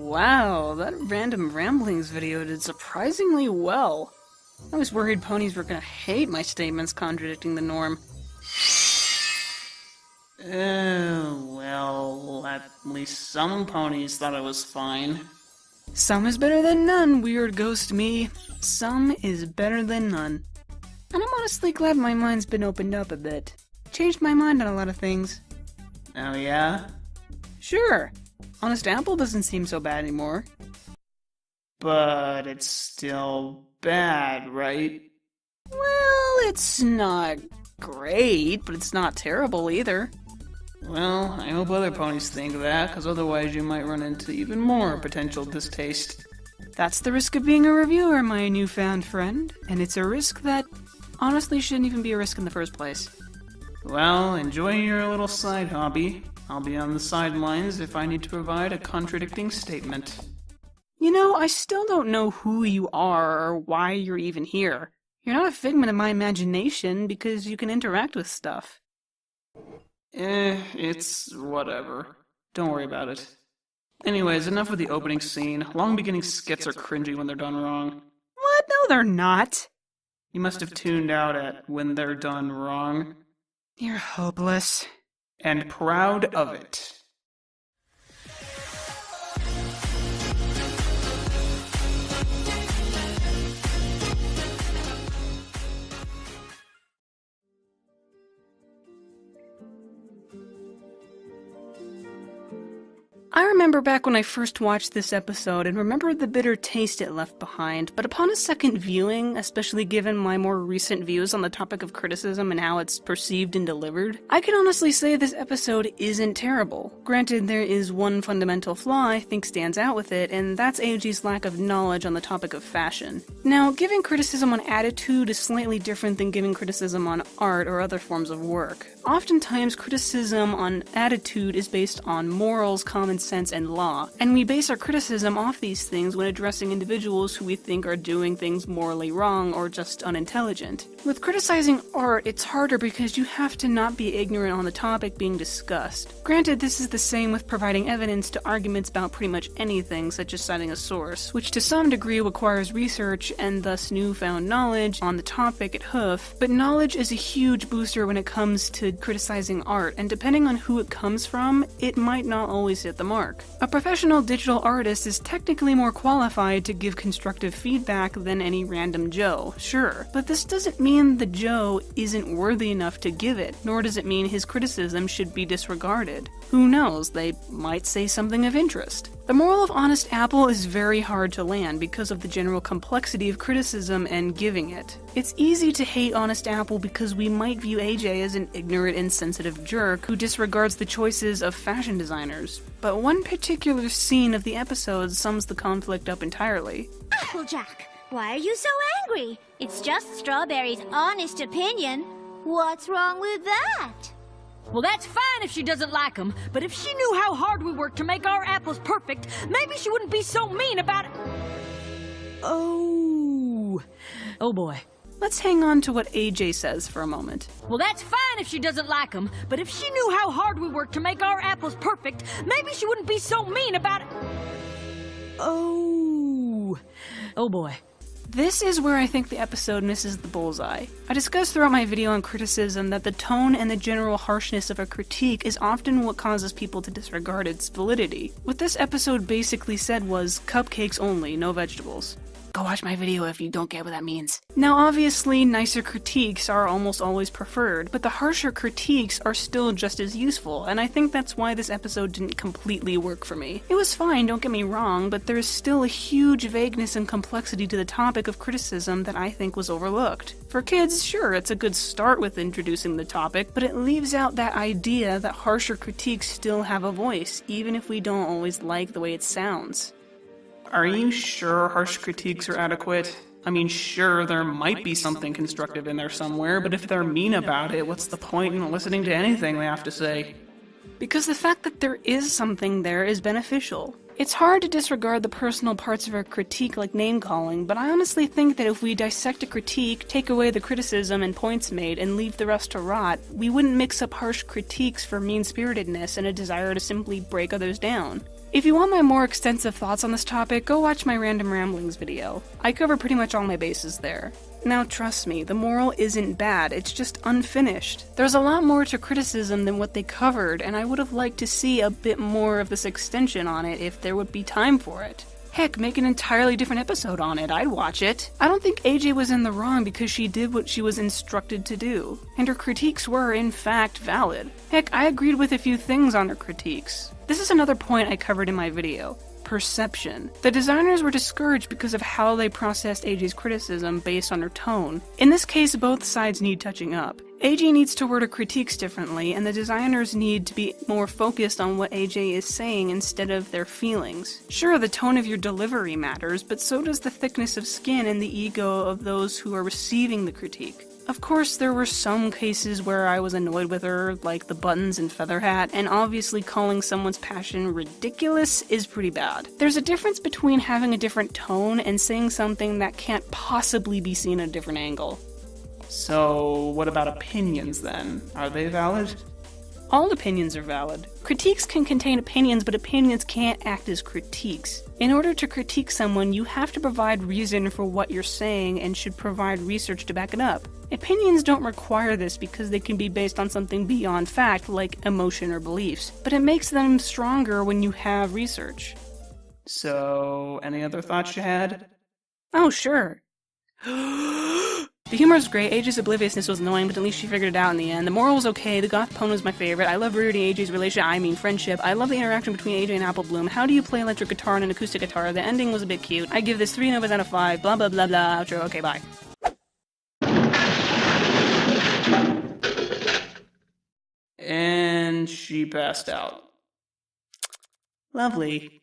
Wow, that random ramblings video did surprisingly well. I was worried ponies were gonna hate my statements contradicting the norm. Well, at least some ponies thought it was fine. Some is better than none, weird ghost me. Some is better than none. And I'm honestly glad my mind's been opened up a bit. Changed my mind on a lot of things. Oh yeah? Sure. Honest Apple doesn't seem so bad anymore. But it's still bad, right? Well, it's not great, but it's not terrible either. Well, I hope other ponies think that, because otherwise you might run into even more potential distaste. That's the risk of being a reviewer, my newfound friend, and it's a risk that honestly shouldn't even be a risk in the first place. Well, enjoy your little side hobby. I'll be on the sidelines if I need to provide a contradicting statement. You know, I still don't know who you are or why you're even here. You're not a figment of my imagination because you can interact with stuff. It's whatever. Don't worry about it. Anyways, enough with the opening scene. Long beginning skits are cringy when they're done wrong. What? No, they're not. You must have tuned out at when they're done wrong. You're hopeless. And proud of it. I remember back when I first watched this episode and remembered the bitter taste it left behind, but upon a second viewing, especially given my more recent views on the topic of criticism and how it's perceived and delivered, I can honestly say this episode isn't terrible. Granted, there is one fundamental flaw I think stands out with it, and that's AOG's lack of knowledge on the topic of fashion. Now, giving criticism on attitude is slightly different than giving criticism on art or other forms of work. Oftentimes, criticism on attitude is based on morals, common sense, and law, and we base our criticism off these things when addressing individuals who we think are doing things morally wrong or just unintelligent. With criticizing art, it's harder because you have to not be ignorant on the topic being discussed. Granted, this is the same with providing evidence to arguments about pretty much anything, such as citing a source, which to some degree requires research and thus newfound knowledge on the topic at hoof, but knowledge is a huge booster when it comes to criticizing art, and depending on who it comes from, it might not always hit the mark. A professional digital artist is technically more qualified to give constructive feedback than any random Joe, sure, but this doesn't mean the Joe isn't worthy enough to give it, nor does it mean his criticism should be disregarded. Who knows, they might say something of interest. The moral of Honest Apple is very hard to land because of the general complexity of criticism and giving it. It's easy to hate Honest Apple because we might view AJ as an ignorant, insensitive jerk who disregards the choices of fashion designers. But one particular scene of the episode sums the conflict up entirely. Applejack, why are you so angry? It's just Strawberry's honest opinion. What's wrong with that? Well, that's fine if she doesn't like them, but if she knew how hard we worked to make our apples perfect, maybe she wouldn't be so mean about it. Oh boy. Let's hang on to what AJ says for a moment. Well, that's fine if she doesn't like them, but if she knew how hard we worked to make our apples perfect, maybe she wouldn't be so mean about it. Oh boy. This is where I think the episode misses the bullseye. I discussed throughout my video on criticism that the tone and the general harshness of a critique is often what causes people to disregard its validity. What this episode basically said was, cupcakes only, no vegetables. Go watch my video if you don't get what that means. Now obviously, nicer critiques are almost always preferred, but the harsher critiques are still just as useful, and I think that's why this episode didn't completely work for me. It was fine, don't get me wrong, but there is still a huge vagueness and complexity to the topic of criticism that I think was overlooked. For kids, sure, it's a good start with introducing the topic, but it leaves out that idea that harsher critiques still have a voice, even if we don't always like the way it sounds. Are you sure harsh critiques are adequate? I mean, sure, there might be something constructive in there somewhere, but if they're mean about it, what's the point in listening to anything they have to say? Because the fact that there is something there is beneficial. It's hard to disregard the personal parts of a critique like name-calling, but I honestly think that if we dissect a critique, take away the criticism and points made, and leave the rest to rot, we wouldn't mix up harsh critiques for mean-spiritedness and a desire to simply break others down. If you want my more extensive thoughts on this topic, go watch my Random Ramblings video. I cover pretty much all my bases there. Now trust me, the moral isn't bad, it's just unfinished. There's a lot more to criticism than what they covered, and I would have liked to see a bit more of this extension on it if there would be time for it. Heck, make an entirely different episode on it, I'd watch it. I don't think AJ was in the wrong because she did what she was instructed to do, and her critiques were, in fact, valid. Heck, I agreed with a few things on her critiques. This is another point I covered in my video. Perception. The designers were discouraged because of how they processed AJ's criticism based on her tone. In this case, both sides need touching up. AJ needs to word her critiques differently, and the designers need to be more focused on what AJ is saying instead of their feelings. Sure, the tone of your delivery matters, but so does the thickness of skin and the ego of those who are receiving the critique. Of course, there were some cases where I was annoyed with her, like the buttons and feather hat, and obviously calling someone's passion ridiculous is pretty bad. There's a difference between having a different tone and saying something that can't possibly be seen at a different angle. So, what about opinions then? Are they valid? All opinions are valid. Critiques can contain opinions, but opinions can't act as critiques. In order to critique someone, you have to provide reason for what you're saying and should provide research to back it up. Opinions don't require this because they can be based on something beyond fact, like emotion or beliefs, but it makes them stronger when you have research. So, any other thoughts you had? Oh, sure. The humor was great, AJ's obliviousness was annoying, but at least she figured it out in the end. The moral was okay, the goth pwn was my favorite, I love Rudy and AJ's friendship, I love the interaction between AJ and Apple Bloom, how do you play electric guitar and an acoustic guitar, the ending was a bit cute, I give this 3 novas out of 5, blah blah blah blah, outro, okay, bye. And she passed out. Lovely.